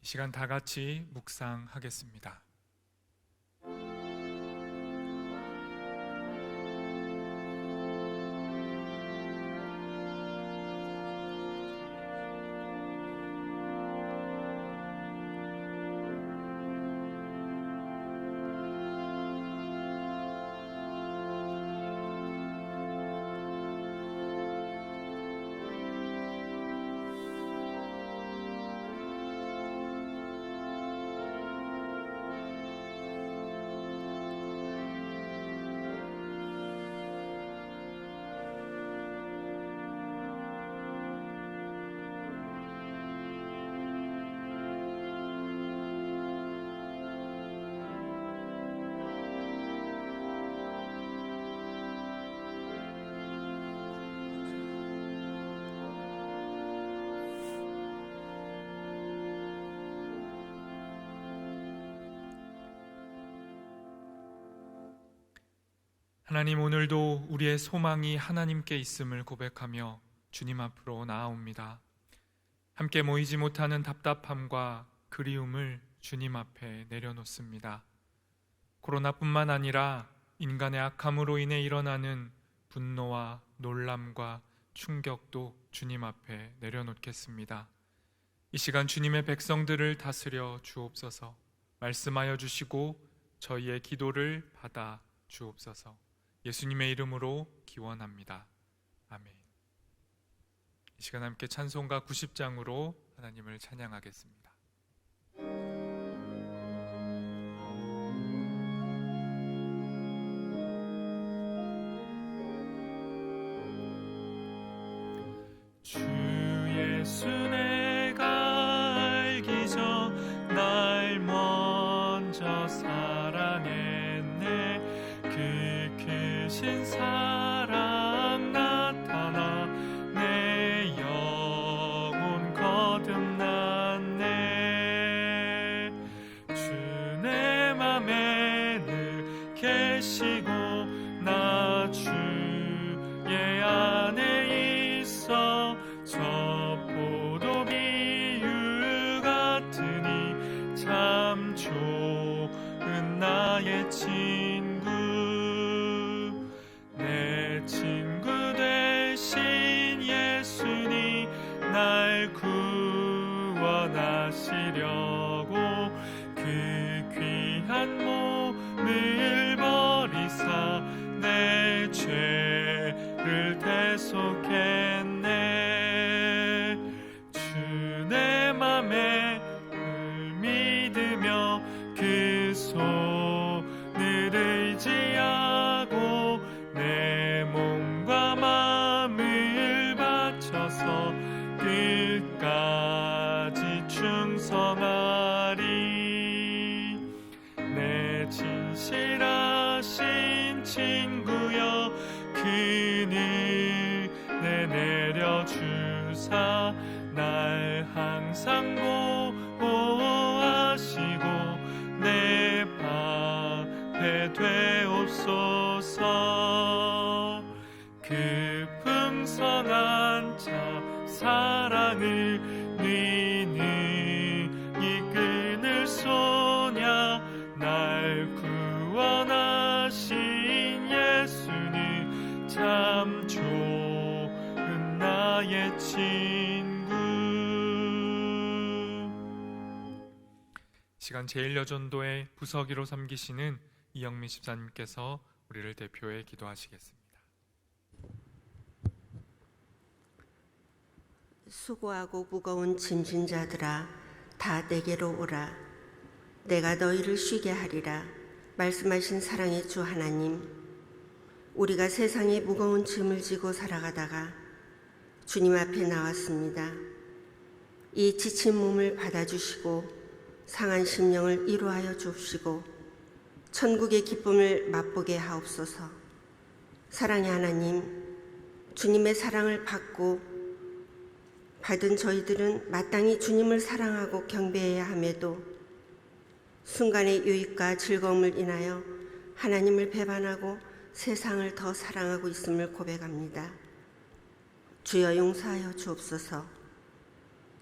이 시간 다 같이 묵상하겠습니다. 하나님, 오늘도 우리의 소망이 하나님께 있음을 고백하며 주님 앞으로 나아옵니다. 함께 모이지 못하는 답답함과 그리움을 주님 앞에 내려놓습니다. 코로나뿐만 아니라 인간의 악함으로 인해 일어나는 분노와 놀람과 충격도 주님 앞에 내려놓겠습니다. 이 시간 주님의 백성들을 다스려 주옵소서. 말씀하여 주시고 저희의 기도를 받아 주옵소서. 예수님의 이름으로 기원합니다. 아멘. 이 시간 함께 찬송가 90장으로 하나님을 찬양하겠습니다. 주 예수 내가 알기 전 날 먼저 사랑했네. 그 크신 사랑 나타나 내 영혼 거듭났네. 주 내 맘에 늘 계시고 나 주의 안에 있어. 저 포도 비유 같으니 참 좋은 나의 친구. 내 친구 되신 예수님 날 구원하시려고 그 귀한 몸을 버리사 내 죄를 대속했네. 주 내 맘에 늘 믿으며 그 손을 의지하고 내 몸과 마음을 바쳐서 끝까지 충성하리. 내 진실하신 친구여 그 은혜 내려주사 날 항상 보호하시고 내 방패 되옵소서. 그 풍성한 참 사랑을 네 능히 끊을 소냐. 날 구원하신 예수는 참 좋은 나의 친구. 시간 제1여전도의 부서기로 섬기시는 이영민 집사님께서 우리를 대표해 기도하시겠습니다. 수고하고 무거운 짐진 자들아 다 내게로 오라. 내가 너희를 쉬게 하리라. 말씀하신 사랑의 주 하나님, 우리가 세상의 무거운 짐을 지고 살아가다가 주님 앞에 나왔습니다. 이 지친 몸을 받아주시고 상한 심령을 위로하여 주옵시고 천국의 기쁨을 맛보게 하옵소서. 사랑의 하나님, 주님의 사랑을 받은 저희들은 마땅히 주님을 사랑하고 경배해야 함에도 순간의 유익과 즐거움을 인하여 하나님을 배반하고 세상을 더 사랑하고 있음을 고백합니다. 주여 용서하여 주옵소서.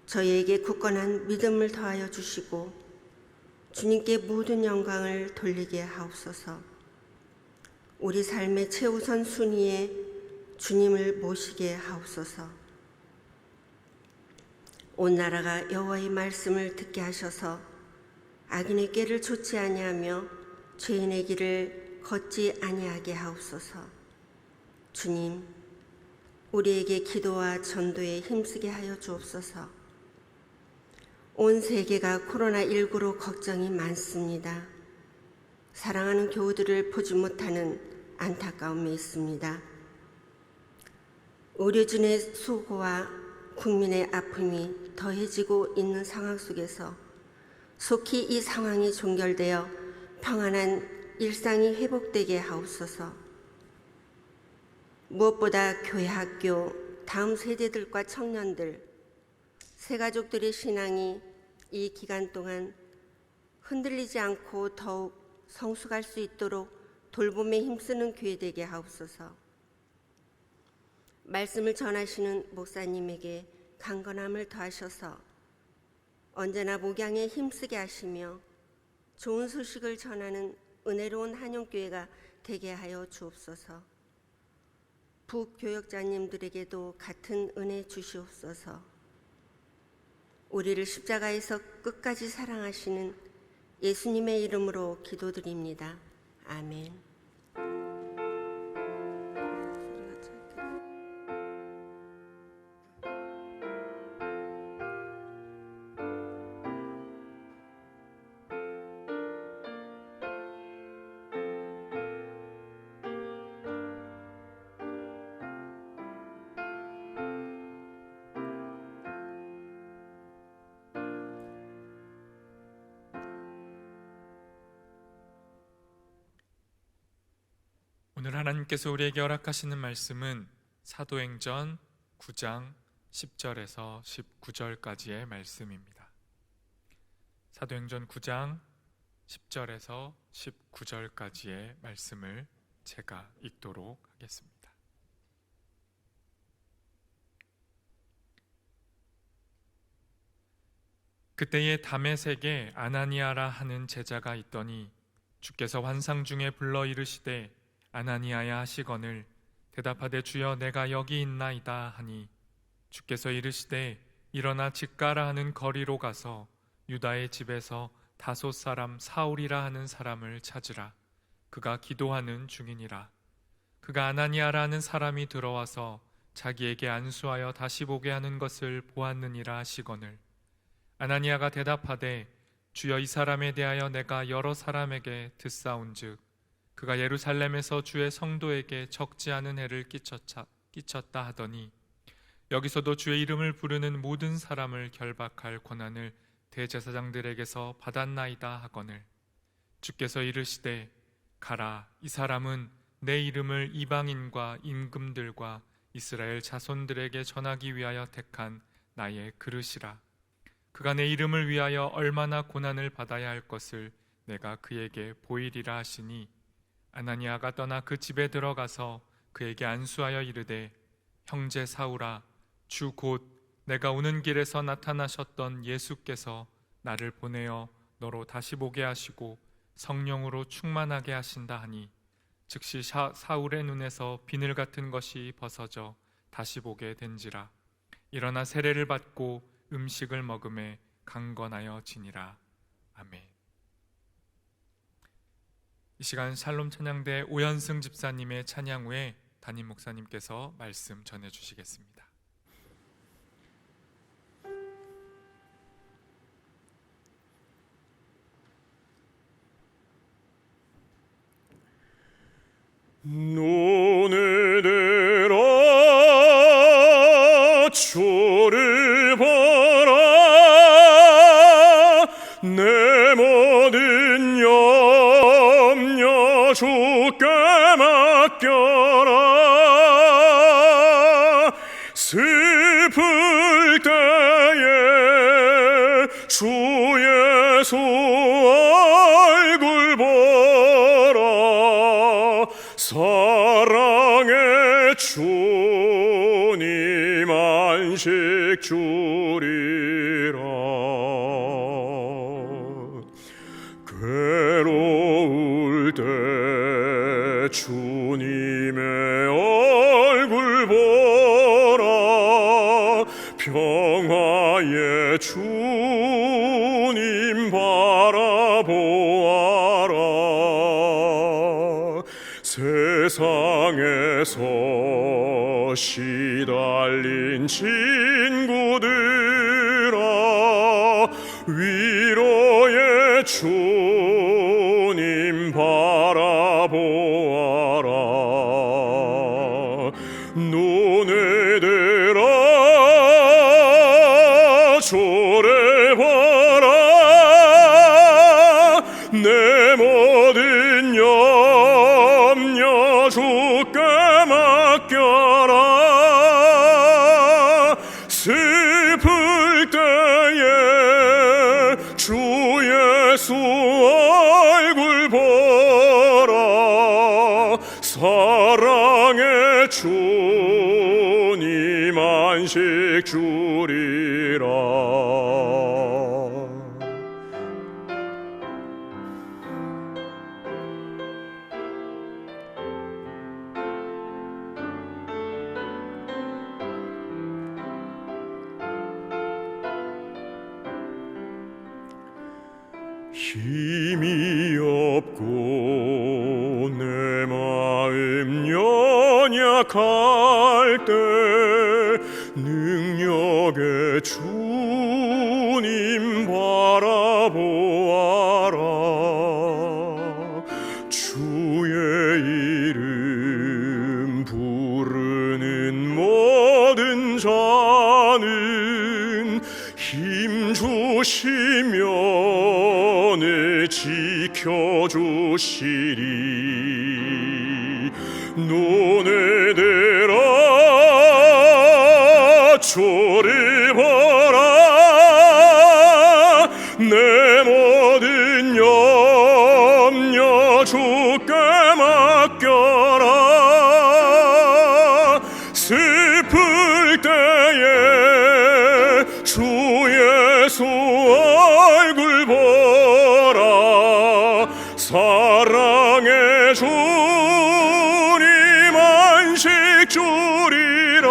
저희에게 굳건한 믿음을 더하여 주시고 주님께 모든 영광을 돌리게 하옵소서. 우리 삶의 최우선 순위에 주님을 모시게 하옵소서. 온 나라가 여호와의 말씀을 듣게 하셔서 악인의 꾀를 좇지 아니하며 죄인의 길을 걷지 아니하게 하옵소서. 주님, 우리에게 기도와 전도에 힘쓰게 하여 주옵소서. 온 세계가 코로나19로 걱정이 많습니다. 사랑하는 교우들을 보지 못하는 안타까움이 있습니다. 의료진의 수고와 국민의 아픔이 더해지고 있는 상황 속에서 속히 이 상황이 종결되어 평안한 일상이 회복되게 하옵소서. 무엇보다 교회, 학교, 다음 세대들과 청년들, 새가족들의 신앙이 이 기간 동안 흔들리지 않고 더욱 성숙할 수 있도록 돌봄에 힘쓰는 교회 되게 하옵소서. 말씀을 전하시는 목사님에게 강건함을 더하셔서 언제나 목양에 힘쓰게 하시며 좋은 소식을 전하는 은혜로운 한영교회가 되게 하여 주옵소서. 부교역자님들에게도 같은 은혜 주시옵소서. 우리를 십자가에서 끝까지 사랑하시는 예수님의 이름으로 기도드립니다. 아멘. 오늘 하나님께서 우리에게 허락하시는 말씀은 사도행전 9장 10절에서 19절까지의 말씀입니다. 사도행전 9장 10절에서 19절까지의 말씀을 제가 읽도록 하겠습니다. 그때에 다메섹에 아나니아라 하는 제자가 있더니 주께서 환상 중에 불러 이르시되 아나니아야 하시거늘 대답하되 주여 내가 여기 있나이다 하니 주께서 이르시되 일어나 직가라 하는 거리로 가서 유다의 집에서 다소 사람 사울이라 하는 사람을 찾으라. 그가 기도하는 중이니라. 그가 아나니아라 하는 사람이 들어와서 자기에게 안수하여 다시 보게 하는 것을 보았느니라 하시거늘 아나니아가 대답하되 주여 이 사람에 대하여 내가 여러 사람에게 듣사온즉 그가 예루살렘에서 주의 성도에게 적지 않은 해를 끼쳤다 하더니 여기서도 주의 이름을 부르는 모든 사람을 결박할 권한을 대제사장들에게서 받았나이다 하거늘 주께서 이르시되 가라. 이 사람은 내 이름을 이방인과 임금들과 이스라엘 자손들에게 전하기 위하여 택한 나의 그릇이라. 그가 내 이름을 위하여 얼마나 고난을 받아야 할 것을 내가 그에게 보이리라 하시니 아나니아가 떠나 그 집에 들어가서 그에게 안수하여 이르되 형제 사울아 주 곧 내가 오는 길에서 나타나셨던 예수께서 나를 보내어 너로 다시 보게 하시고 성령으로 충만하게 하신다 하니 즉시 사울의 눈에서 비늘 같은 것이 벗어져 다시 보게 된지라. 일어나 세례를 받고 음식을 먹음에 강건하여 지니라. 아멘. 이 시간 샬롬 찬양대 오현승 집사님의 찬양 후에 담임 목사님께서 말씀 전해주시겠습니다. 너네들아 주를 보라 내 모든 염려 주께 맡겨라 슬플 때에 주 예수 얼굴 보라 사랑의 주님 안식 주리라. 괴로울 때 주님의 얼굴 보라. 평화의 주님 바라보아라. 세상에서 시달린 친구들아, 위로의 주님 바라보아라. 눈을 들어 주를 보라. 내 모든 염려 주께 맡겨라. 슬플 때에 주 예수 얼굴 보라. 사랑의 주님 안식 주리라. 힘이 없고 내 마음 연약할 때 능력의 주님 바라보아라. 주의 이름 부르는 모든 자는 힘 주시며 늘 지켜주시리. 눈을 들어 주를 보라. 내 모든 염려 주께 맡겨라. 슬플 때에 주 예수 얼굴 보라. 사랑의 주님 안식 주리라.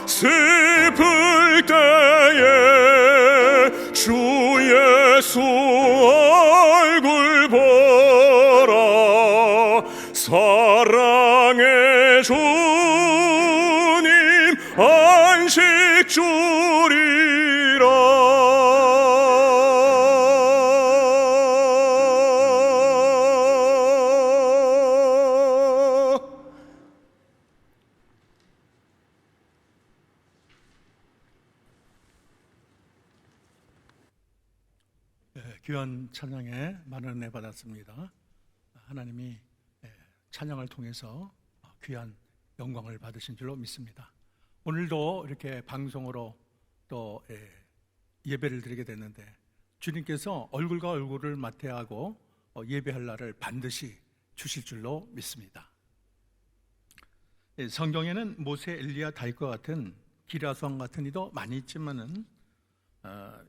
슬플 때에 주 예수 얼굴 보라. 사랑의 주님 안식 주리라. 귀한 찬양에 많은 은혜 받았습니다. 하나님이 찬양을 통해서 귀한 영광을 받으신 줄로 믿습니다. 오늘도 이렇게 방송으로 또 예배를 드리게 됐는데 주님께서 얼굴과 얼굴을 맞대하고 예배할 날을 반드시 주실 줄로 믿습니다. 성경에는 모세, 엘리야, 다윗과 같은 기라성 같은 이도 많이 있지만은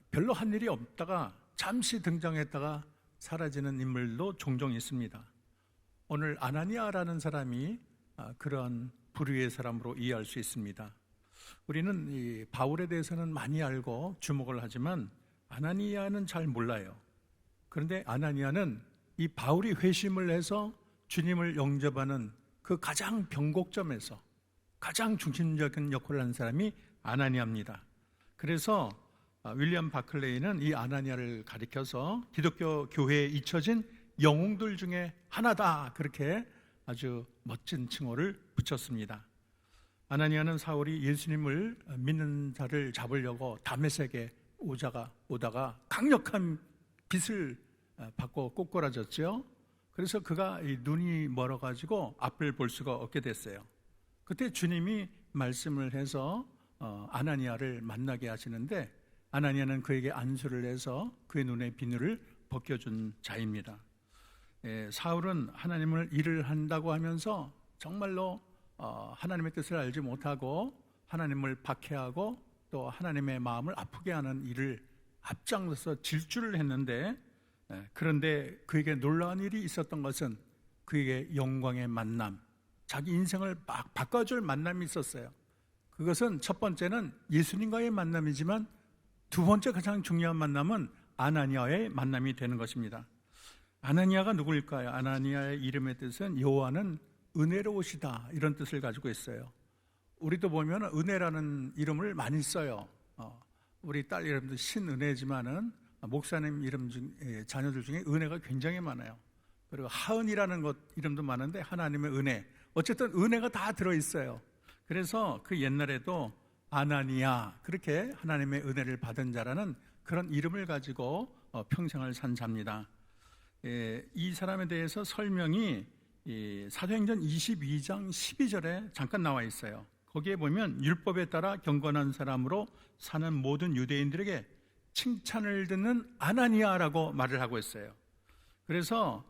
별로 한 일이 없다가 잠시 등장했다가 사라지는 인물도 종종 있습니다. 오늘 아나니아라는 사람이 그런 부류의 사람으로 이해할 수 있습니다. 우리는 이 바울에 대해서는 많이 알고 주목을 하지만 아나니아는 잘 몰라요. 그런데 아나니아는 이 바울이 회심을 해서 주님을 영접하는 그 가장 변곡점에서 가장 중심적인 역할을 하는 사람이 아나니아입니다. 그래서 윌리엄 바클레이는 이 아나니아를 가리켜서 기독교 교회에 잊혀진 영웅들 중에 하나다, 그렇게 아주 멋진 칭호를 붙였습니다. 아나니아는 사울이 예수님을 믿는 자를 잡으려고 다메섹에 오다가 강력한 빛을 받고 꼬꾸라졌죠. 그래서 그가 눈이 멀어가지고 앞을 볼 수가 없게 됐어요. 그때 주님이 말씀을 해서 아나니아를 만나게 하시는데 아나니아는 그에게 안수를 해서 그의 눈의 비늘을 벗겨준 자입니다. 사울은 하나님을 일을 한다고 하면서 정말로 하나님의 뜻을 알지 못하고 하나님을 박해하고 또 하나님의 마음을 아프게 하는 일을 앞장서서 질주를 했는데, 그런데 그에게 놀라운 일이 있었던 것은 그에게 영광의 만남, 자기 인생을 막 바꿔줄 만남이 있었어요. 그것은 첫 번째는 예수님과의 만남이지만 두 번째 가장 중요한 만남은 아나니아의 만남이 되는 것입니다. 아나니아가 누구일까요? 아나니아의 이름의 뜻은 여호와는 은혜로우시다, 이런 뜻을 가지고 있어요. 우리도 보면 은혜라는 이름을 많이 써요. 우리 딸 이름도 신은혜지만은 목사님 이름 자녀들 중에 은혜가 굉장히 많아요. 그리고 하은이라는 것 이름도 많은데 하나님의 은혜, 어쨌든 은혜가 다 들어있어요. 그래서 그 옛날에도 아나니아, 그렇게 하나님의 은혜를 받은 자라는 그런 이름을 가지고 평생을 산 자입니다. 이 사람에 대해서 설명이 사도행전 22장 12절에 잠깐 나와 있어요. 거기에 보면 율법에 따라 경건한 사람으로 사는 모든 유대인들에게 칭찬을 듣는 아나니아라고 말을 하고 있어요. 그래서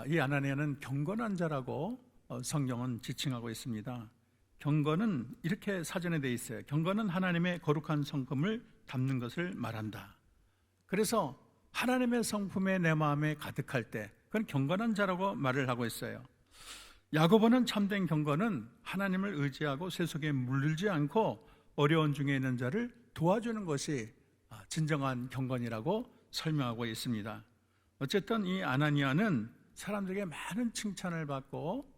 이 아나니아는 경건한 자라고 성경은 지칭하고 있습니다. 경건은 이렇게 사전에 돼 있어요. 경건은 하나님의 거룩한 성품을 담는 것을 말한다. 그래서 하나님의 성품에 내 마음에 가득할 때 그건 경건한 자라고 말을 하고 있어요. 야고보는 참된 경건은 하나님을 의지하고 세속에 물들지 않고 어려운 중에 있는 자를 도와주는 것이 진정한 경건이라고 설명하고 있습니다. 어쨌든 이 아나니아는 사람들에게 많은 칭찬을 받고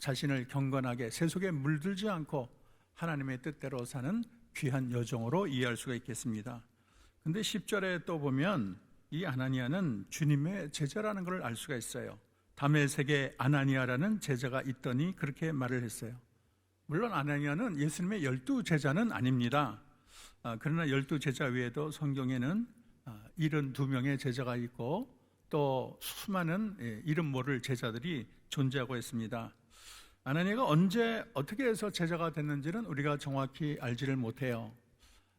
자신을 경건하게 세속에 물들지 않고 하나님의 뜻대로 사는 귀한 여종으로 이해할 수가 있겠습니다. 근데 10절에 또 보면 이 아나니아는 주님의 제자라는 걸 알 수가 있어요. 다메섹에 아나니아라는 제자가 있더니 그렇게 말을 했어요. 물론 아나니아는 예수님의 12제자는 아닙니다. 그러나 12제자 외에도 성경에는 72명의 제자가 있고 또 수많은 이름 모를 제자들이 존재하고 있습니다. 아나니아가 언제 어떻게 해서 제자가 됐는지는 우리가 정확히 알지를 못해요.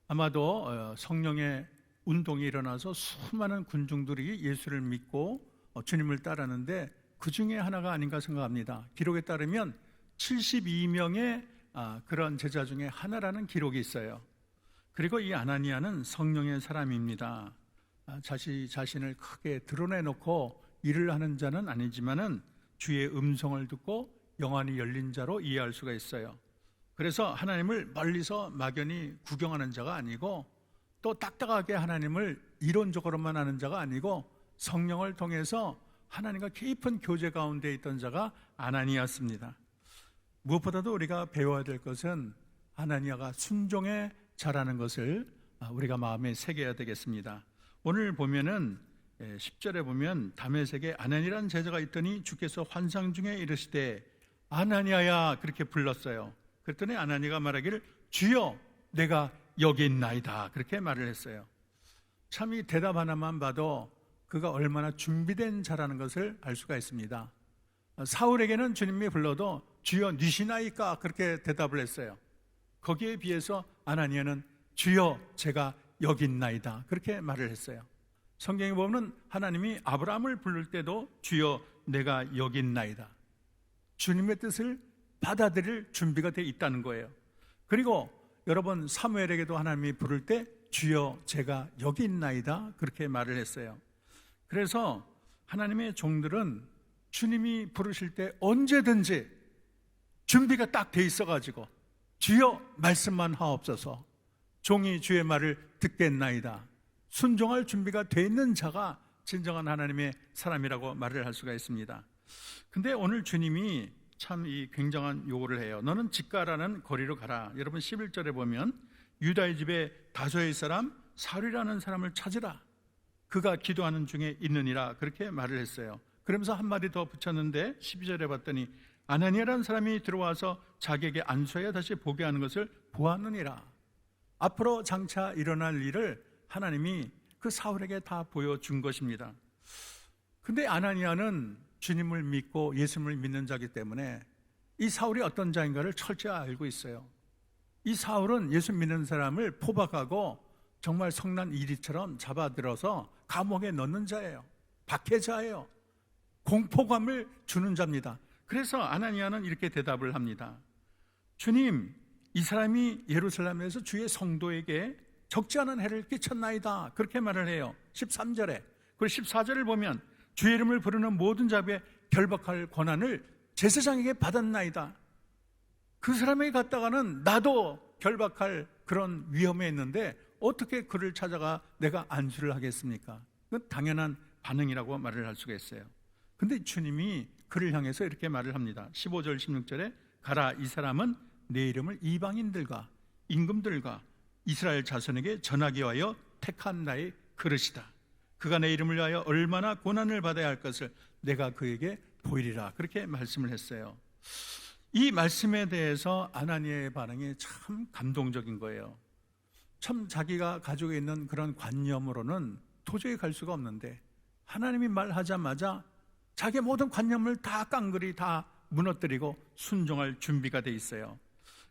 아마도 성령의 운동이 일어나서 수많은 군중들이 예수를 믿고 주님을 따르는데 그 중에 하나가 아닌가 생각합니다. 기록에 따르면 72명의 그런 제자 중에 하나라는 기록이 있어요. 그리고 이 아나니아는 성령의 사람입니다. 자신을 크게 드러내놓고 일을 하는 자는 아니지만은 주의 음성을 듣고 영안이 열린 자로 이해할 수가 있어요. 그래서 하나님을 멀리서 막연히 구경하는 자가 아니고 또 딱딱하게 하나님을 이론적으로만 아는 자가 아니고 성령을 통해서 하나님과 깊은 교제 가운데 있던 자가 아나니아였습니다. 무엇보다도 우리가 배워야 될 것은 아나니아가 순종에 잘하는 것을 우리가 마음에 새겨야 되겠습니다. 오늘 보면은 10절에 보면 다메섹에 아나니아라는 제자가 있더니 주께서 환상 중에 이르시되 아나니아야, 그렇게 불렀어요. 그랬더니 아나니아가 말하기를 주여 내가 여기 있나이다, 그렇게 말을 했어요. 참 이 대답 하나만 봐도 그가 얼마나 준비된 자라는 것을 알 수가 있습니다. 사울에게는 주님이 불러도 주여 니시나이까, 그렇게 대답을 했어요. 거기에 비해서 아나니아는 주여 제가 여기 있나이다, 그렇게 말을 했어요. 성경에 보면 하나님이 아브라함을 부를 때도 주여 내가 여기 있나이다, 주님의 뜻을 받아들일 준비가 되어 있다는 거예요. 그리고 여러분 사무엘에게도 하나님이 부를 때 주여 제가 여기 있나이다, 그렇게 말을 했어요. 그래서 하나님의 종들은 주님이 부르실 때 언제든지 준비가 딱 돼 있어가지고 주여 말씀만 하옵소서, 종이 주의 말을 듣겠나이다, 순종할 준비가 돼 있는 자가 진정한 하나님의 사람이라고 말을 할 수가 있습니다. 근데 오늘 주님이 참 이 굉장한 요구를 해요. 너는 직가라는 거리로 가라. 여러분 11절에 보면 유다의 집에 다소의 사람 사울이라는 사람을 찾으라, 그가 기도하는 중에 있느니라, 그렇게 말을 했어요. 그러면서 한마디 더 붙였는데 12절에 봤더니 아나니아라는 사람이 들어와서 자기에게 안수하여 다시 보게 하는 것을 보았느니라. 앞으로 장차 일어날 일을 하나님이 그 사울에게 다 보여준 것입니다. 근데 아나니아는 주님을 믿고 예수님을 믿는 자이기 때문에 이 사울이 어떤 자인가를 철저히 알고 있어요. 이 사울은 예수 믿는 사람을 포박하고 정말 성난 이리처럼 잡아들어서 감옥에 넣는 자예요. 박해자예요. 공포감을 주는 자입니다. 그래서 아나니아는 이렇게 대답을 합니다. 주님, 이 사람이 예루살렘에서 주의 성도에게 적지 않은 해를 끼쳤나이다, 그렇게 말을 해요. 13절에. 그리고 14절을 보면 주의 이름을 부르는 모든 자에 결박할 권한을 제사장에게 받았나이다. 그 사람에게 갔다가는 나도 결박할 그런 위험에 있는데 어떻게 그를 찾아가 내가 안수를 하겠습니까? 그건 당연한 반응이라고 말을 할 수가 있어요. 근데 주님이 그를 향해서 이렇게 말을 합니다. 15절 16절에 가라, 이 사람은 내 이름을 이방인들과 임금들과 이스라엘 자손에게 전하기 위하여 택한 나의 그릇이다. 그가 내 이름을 위하여 얼마나 고난을 받아야 할 것을 내가 그에게 보이리라, 그렇게 말씀을 했어요. 이 말씀에 대해서 아나니아의 반응이 참 감동적인 거예요. 참 자기가 가지고 있는 그런 관념으로는 도저히 갈 수가 없는데 하나님이 말하자마자 자기의 모든 관념을 다 깡그리 다 무너뜨리고 순종할 준비가 돼 있어요.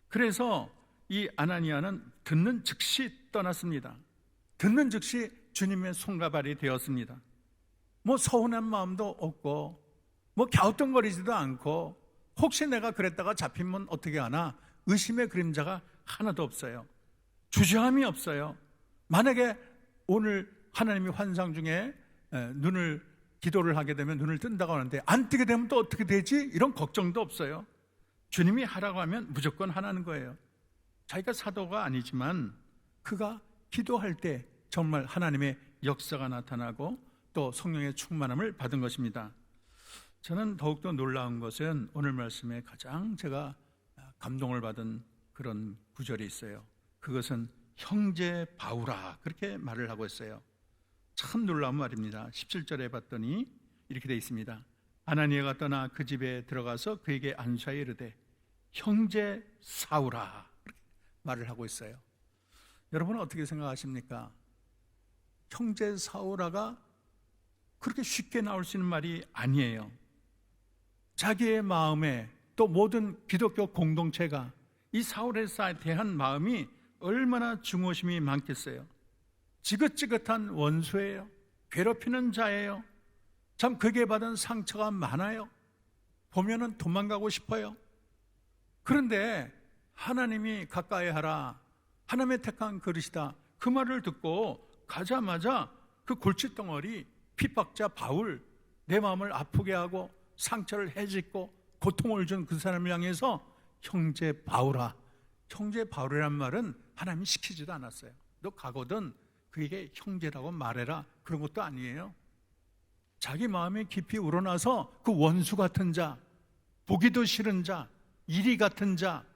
그래서 이 아나니아는 듣는 즉시 떠났습니다. 듣는 즉시 주님의 손과 발이 되었습니다. 뭐 서운한 마음도 없고 뭐 갸우뚱거리지도 않고 혹시 내가 그랬다가 잡히면 어떻게 하나 의심의 그림자가 하나도 없어요. 주저함이 없어요. 만약에 오늘 하나님이 환상 중에 기도를 하게 되면 눈을 뜬다고 하는데 안 뜨게 되면 또 어떻게 되지? 이런 걱정도 없어요. 주님이 하라고 하면 무조건 하라는 거예요. 자기가 사도가 아니지만 그가 기도할 때 정말 하나님의 역사가 나타나고 또 성령의 충만함을 받은 것입니다. 저는 더욱더 놀라운 것은 오늘 말씀에 가장 제가 감동을 받은 그런 구절이 있어요. 그것은 형제 바울아, 그렇게 말을 하고 있어요. 참 놀라운 말입니다. 17절에 봤더니 이렇게 되어 있습니다. 아나니아가 떠나 그 집에 들어가서 그에게 안수하여 이르되 형제 사울아, 그렇게 말을 하고 있어요. 여러분은 어떻게 생각하십니까? 형제 사울아가 그렇게 쉽게 나올 수 있는 말이 아니에요. 자기의 마음에 또 모든 기독교 공동체가 이 사울에 대한 마음이 얼마나 중호심이 많겠어요. 지긋지긋한 원수예요. 괴롭히는 자예요. 참 그게 받은 상처가 많아요. 보면은 도망가고 싶어요. 그런데 하나님이 가까이 하라, 하나님의 택한 그릇이다, 그 말을 듣고 가자마자 그 골칫덩어리 핍박자 바울, 내 마음을 아프게 하고 상처를 해짓고 고통을 준 그 사람을 향해서 형제 바울아, 형제 바울이란 말은 하나님이 시키지도 않았어요. 너 가거든 그에게 형제라고 말해라, 그런 것도 아니에요. 자기 마음에 깊이 우러나서 그 원수 같은 자, 보기도 싫은 자, 이리 같은 자,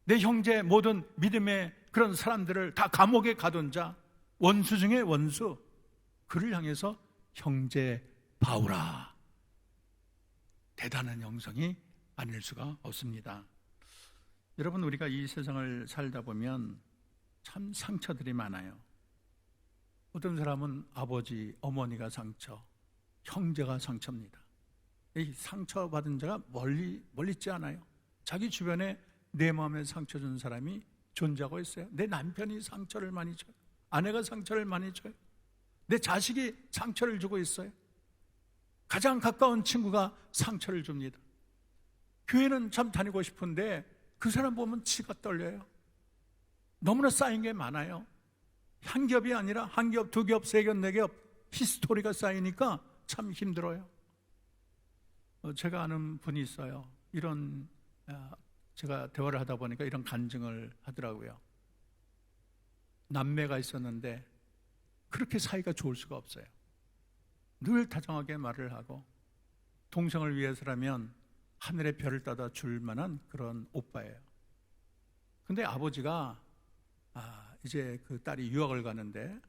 내 형제 모든 믿음의 그런 사람들을 다 감옥에 가둔 자, 원수 중에 원수, 그를 향해서 형제 바울아, 대단한 영성이 아닐 수가 없습니다. 여러분, 우리가 이 세상을 살다 보면 참 상처들이 많아요. 어떤 사람은 아버지, 어머니가 상처, 형제가 상처입니다. 이 상처받은 자가 멀리 있지 않아요. 자기 주변에 내 마음에 상처 준 사람이 존재하고 있어요. 내 남편이 상처를 많이 줘요. 아내가 상처를 많이 줘요. 내 자식이 상처를 주고 있어요. 가장 가까운 친구가 상처를 줍니다. 교회는 참 다니고 싶은데 그 사람 보면 치가 떨려요. 너무나 쌓인 게 많아요. 한 겹이 아니라 한 겹, 두 겹, 세 겹, 네 겹 히스토리가 쌓이니까 참 힘들어요. 제가 아는 분이 있어요. 이런 제가 대화를 하다 보니까 이런 간증을 하더라고요. 남매가 있었는데 그렇게 사이가 좋을 수가 없어요. 늘 다정하게 말을 하고 동생을 위해서라면 하늘의 별을 따다 줄 만한 그런 오빠예요. 근데 아버지가 이제 그 딸이 유학을 가는데,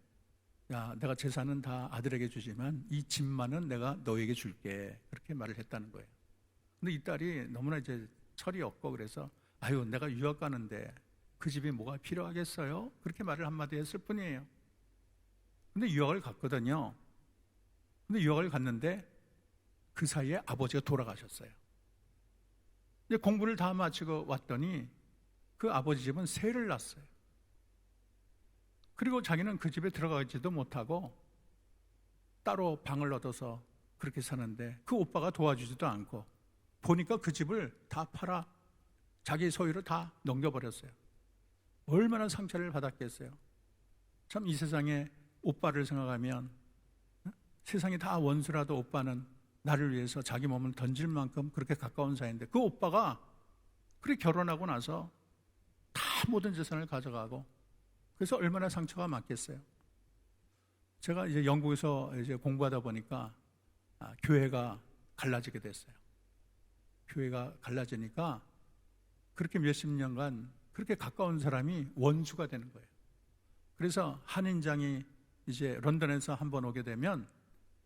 야, 내가 재산은 다 아들에게 주지만 이 집만은 내가 너에게 줄게, 그렇게 말을 했다는 거예요. 근데 이 딸이 너무나 이제 철이 없고 그래서 아유, 내가 유학 가는데 그 집이 뭐가 필요하겠어요? 그렇게 말을 한마디 했을 뿐이에요. 근데 유학을 갔거든요. 근데 유학을 갔는데 그 사이에 아버지가 돌아가셨어요. 이제 공부를 다 마치고 왔더니 그 아버지 집은 새를 낳았어요. 그리고 자기는 그 집에 들어가지도 못하고 따로 방을 얻어서 그렇게 사는데 그 오빠가 도와주지도 않고 보니까 그 집을 다 팔아 자기 소유로 다 넘겨버렸어요. 얼마나 상처를 받았겠어요. 참 이 세상에 오빠를 생각하면 세상이 다 원수라도 오빠는 나를 위해서 자기 몸을 던질 만큼 그렇게 가까운 사이인데 그 오빠가 그렇게 결혼하고 나서 다 모든 재산을 가져가고 그래서 얼마나 상처가 많겠어요. 제가 이제 영국에서 이제 공부하다 보니까 교회가 갈라지게 됐어요. 교회가 갈라지니까 그렇게 몇십 년간 그렇게 가까운 사람이 원수가 되는 거예요. 그래서 한인장이 이제 런던에서 한번 오게 되면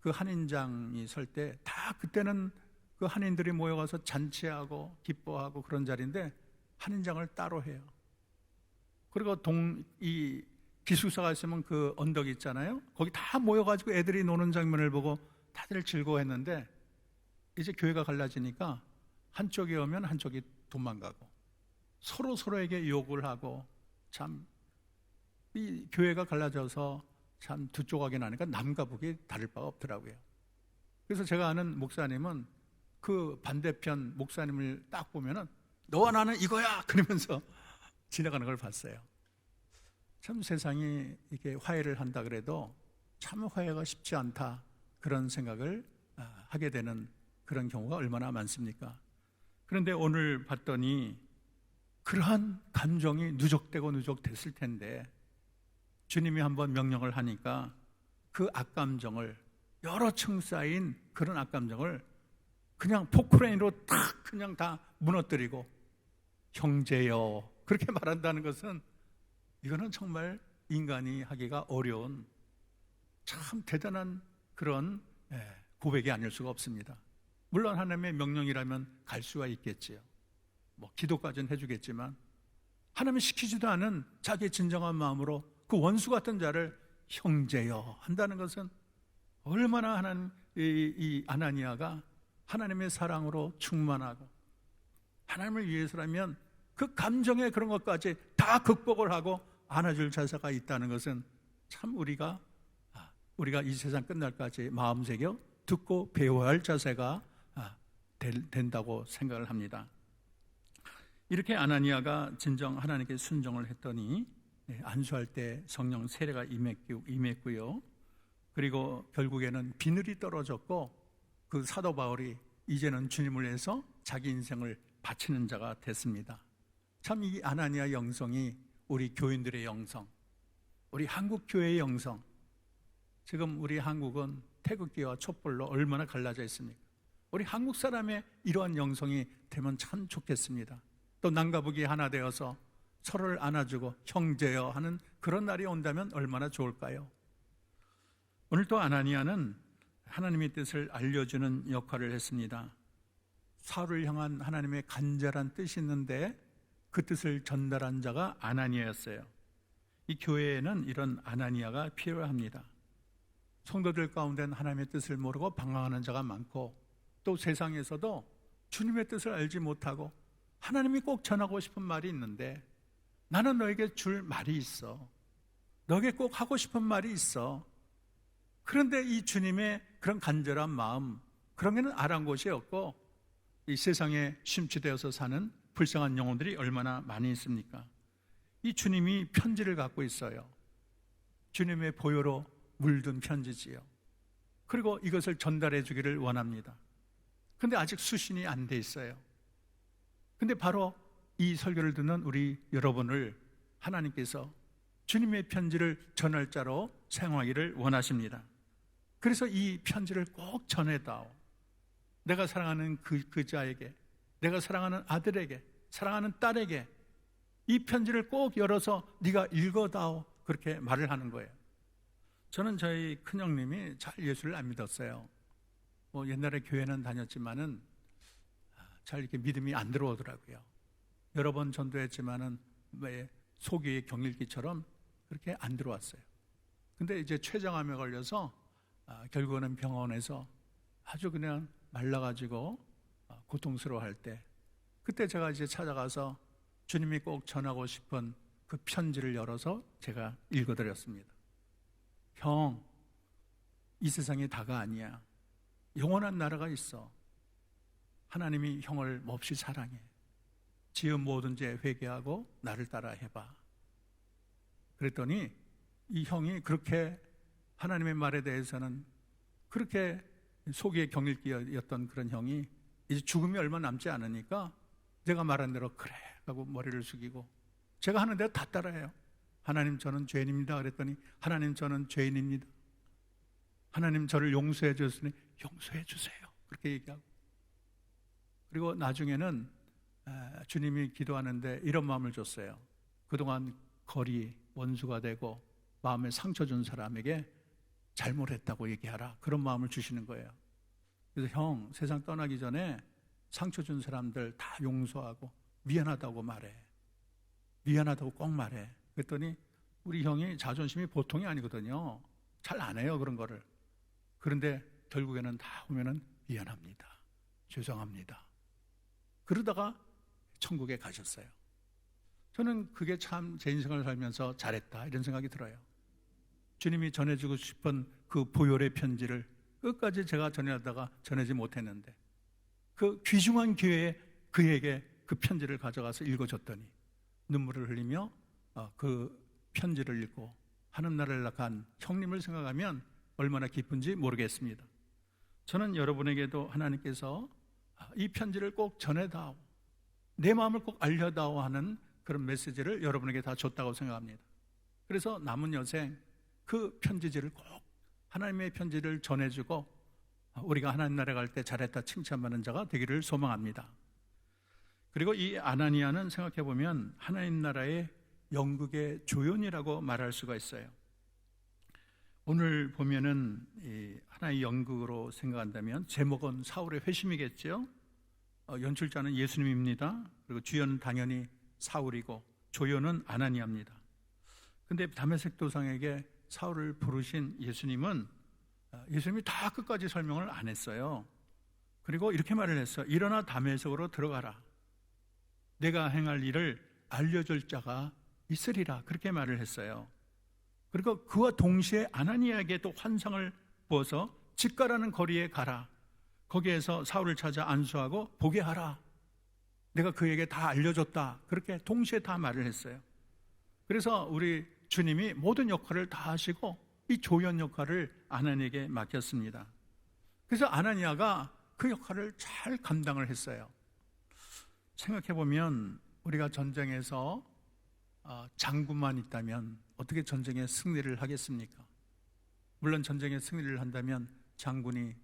그 한인장이 설 때 다 그때는 그 한인들이 모여가서 잔치하고 기뻐하고 그런 자리인데 한인장을 따로 해요. 그리고 이 기숙사가 있으면 그 언덕 있잖아요. 거기 다 모여가지고 애들이 노는 장면을 보고 다들 즐거워했는데 이제 교회가 갈라지니까 한쪽이 오면 한쪽이 도망가고 서로 서로에게 욕을 하고 참 이 교회가 갈라져서 참 두 조각이 나니까 남과 북이 다를 바가 없더라고요. 그래서 제가 아는 목사님은 그 반대편 목사님을 딱 보면은 너와 나는 이거야 그러면서 지나가는 걸 봤어요. 참 세상이 이렇게 화해를 한다 그래도 참 화해가 쉽지 않다 그런 생각을 하게 되는 그런 경우가 얼마나 많습니까? 그런데 오늘 봤더니 그러한 감정이 누적됐을 텐데 주님이 한번 명령을 하니까 그 악감정을 여러 층 쌓인 그런 악감정을 그냥 포크레인으로 탁 그냥 다 무너뜨리고 형제여 그렇게 말한다는 것은 이거는 정말 인간이 하기가 어려운 참 대단한 그런 고백이 아닐 수가 없습니다. 물론 하나님의 명령이라면 갈 수가 있겠지요. 뭐 기도까지는 해주겠지만 하나님이 시키지도 않은 자기의 진정한 마음으로 그 원수 같은 자를 형제여 한다는 것은 얼마나 이 아나니아가 하나님의 사랑으로 충만하고 하나님을 위해서라면 그 감정의 그런 것까지 다 극복을 하고 안아줄 자세가 있다는 것은 참 우리가 이 세상 끝날까지 마음 새겨 듣고 배워야 할 자세가 된다고 생각을 합니다. 이렇게 아나니아가 진정 하나님께 순종을 했더니 안수할 때 성령 세례가 임했고요. 그리고 결국에는 비늘이 떨어졌고 그 사도 바울이 이제는 주님을 위해서 자기 인생을 바치는 자가 됐습니다. 참 이 아나니아 영성이 우리 교인들의 영성, 우리 한국 교회의 영성. 지금 우리 한국은 태극기와 촛불로 얼마나 갈라져 있습니까? 우리 한국 사람의 이러한 영성이 되면 참 좋겠습니다. 또 남과 북이 하나 되어서 서로를 안아주고 형제여 하는 그런 날이 온다면 얼마나 좋을까요? 오늘 또 아나니아는 하나님의 뜻을 알려주는 역할을 했습니다. 사울을 향한 하나님의 간절한 뜻이 있는데 그 뜻을 전달한 자가 아나니아였어요. 이 교회에는 이런 아나니아가 필요합니다. 성도들 가운데는 하나님의 뜻을 모르고 방황하는 자가 많고 또 세상에서도 주님의 뜻을 알지 못하고 하나님이 꼭 전하고 싶은 말이 있는데 나는 너에게 줄 말이 있어. 너에게 꼭 하고 싶은 말이 있어. 그런데 이 주님의 그런 간절한 마음, 그런 게는 아랑곳이 없고 이 세상에 심취되어서 사는 불쌍한 영혼들이 얼마나 많이 있습니까? 이 주님이 편지를 갖고 있어요. 주님의 보혈로 물든 편지지요. 그리고 이것을 전달해 주기를 원합니다. 근데 아직 수신이 안 돼 있어요. 근데 바로 이 설교를 듣는 우리 여러분을 하나님께서 주님의 편지를 전할 자로 사용하기를 원하십니다. 그래서 이 편지를 꼭 전해다오. 내가 사랑하는 그 자에게, 내가 사랑하는 아들에게, 사랑하는 딸에게 이 편지를 꼭 열어서 네가 읽어다오. 그렇게 말을 하는 거예요. 저는 저희 큰형님이 잘 예수를 안 믿었어요. 뭐 옛날에 교회는 다녔지만은 잘 이렇게 믿음이 안 들어오더라고요. 여러 번 전도했지만은 왜 소귀의 경일기처럼 그렇게 안 들어왔어요. 근데 이제 췌장암에 걸려서 결국은 병원에서 아주 그냥 말라가지고 고통스러워할 때 그때 제가 이제 찾아가서 주님이 꼭 전하고 싶은 그 편지를 열어서 제가 읽어드렸습니다. 형, 이 세상이 다가 아니야. 영원한 나라가 있어. 하나님이 형을 몹시 사랑해. 지은 모든 죄 회개하고 나를 따라 해봐. 그랬더니 이 형이 그렇게 하나님의 말에 대해서는 그렇게 속에 경일기였던 그런 형이 이제 죽음이 얼마 남지 않으니까 내가 말한 대로 그래 하고 머리를 숙이고 제가 하는 대로 다 따라해요. 하나님 저는 죄인입니다. 그랬더니 하나님 저는 죄인입니다. 하나님 저를 용서해 주셨으니 용서해 주세요. 그렇게 얘기하고 그리고 나중에는 주님이 기도하는데 이런 마음을 줬어요. 그동안 거리 원수가 되고 마음에 상처 준 사람에게 잘못했다고 얘기하라. 그런 마음을 주시는 거예요. 그래서 형 세상 떠나기 전에 상처 준 사람들 다 용서하고 미안하다고 말해. 미안하다고 꼭 말해. 그랬더니 우리 형이 자존심이 보통이 아니거든요. 잘 안 해요 그런 거를. 그런데 결국에는 다 오면은 미안합니다. 죄송합니다. 그러다가 천국에 가셨어요. 저는 그게 참 제 인생을 살면서 잘했다 이런 생각이 들어요. 주님이 전해주고 싶은 그 보혈의 편지를 끝까지 제가 전하다가 전하지 못했는데 그 귀중한 기회에 그에게 그 편지를 가져가서 읽어줬더니 눈물을 흘리며 그 편지를 읽고 하늘나라를 간 형님을 생각하면 얼마나 기쁜지 모르겠습니다. 저는 여러분에게도 하나님께서 이 편지를 꼭 전해다오, 내 마음을 꼭 알려다오 하는 그런 메시지를 여러분에게 다 줬다고 생각합니다. 그래서 남은 여생 그 편지지를 꼭 하나님의 편지를 전해주고 우리가 하나님 나라에 갈 때 잘했다 칭찬받는 자가 되기를 소망합니다. 그리고 이 아나니아는 생각해보면 하나님 나라의 연극의 조연이라고 말할 수가 있어요. 오늘 보면은 하나의 연극으로 생각한다면 제목은 사울의 회심이겠죠. 연출자는 예수님입니다. 그리고 주연은 당연히 사울이고 조연은 아나니아입니다. 근데 다메섹 도상에게 사울을 부르신 예수님은 예수님이 다 끝까지 설명을 안 했어요. 그리고 이렇게 말을 했어요. 일어나 다메섹으로 들어가라. 내가 행할 일을 알려줄 자가 있으리라. 그렇게 말을 했어요. 그리고 그와 동시에 아나니아에게 또 환상을 부어서 집가라는 거리에 가라. 거기에서 사울을 찾아 안수하고 보게 하라. 내가 그에게 다 알려줬다. 그렇게 동시에 다 말을 했어요. 그래서 우리 주님이 모든 역할을 다 하시고 이 조연 역할을 아나니아에게 맡겼습니다. 그래서 아나니아가 그 역할을 잘 감당을 했어요. 생각해보면 우리가 전쟁에서 장군만 있다면 어떻게 전쟁에 승리를 하겠습니까? 물론 전쟁에 승리를 한다면 장군이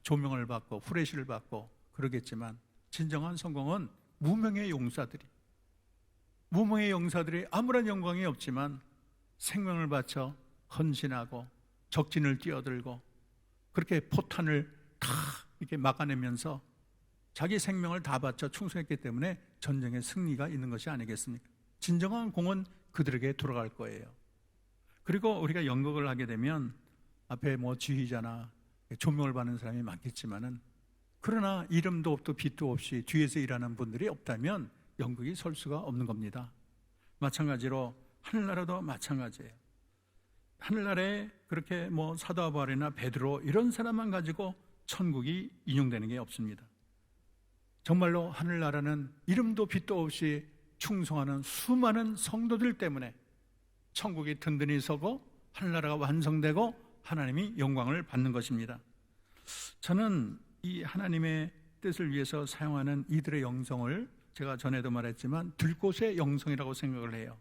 조명을 받고 후레쉬를 받고 그러겠지만 진정한 성공은 무명의 용사들이 아무런 영광이 없지만 생명을 바쳐 헌신하고 적진을 뛰어들고 그렇게 포탄을 다 이렇게 막아내면서 자기 생명을 다 바쳐 충성했기 때문에 전쟁에 승리가 있는 것이 아니겠습니까? 진정한 공은 그들에게 돌아갈 거예요. 그리고 우리가 연극을 하게 되면 앞에 지휘자나 조명을 받는 사람이 많겠지만은 그러나 이름도 없고 빛도 없이 뒤에서 일하는 분들이 없다면 연극이 설 수가 없는 겁니다. 마찬가지로 하늘나라도 마찬가지예요. 하늘나라에 그렇게 사도 바울이나 베드로 이런 사람만 가지고 천국이 인용되는 게 없습니다. 정말로 하늘나라는 이름도 빛도 없이 충성하는 수많은 성도들 때문에 천국이 든든히 서고 하늘나라가 완성되고 하나님이 영광을 받는 것입니다. 저는 이 하나님의 뜻을 위해서 사용하는 이들의 영성을 제가 전에도 말했지만 들꽃의 영성이라고 생각을 해요.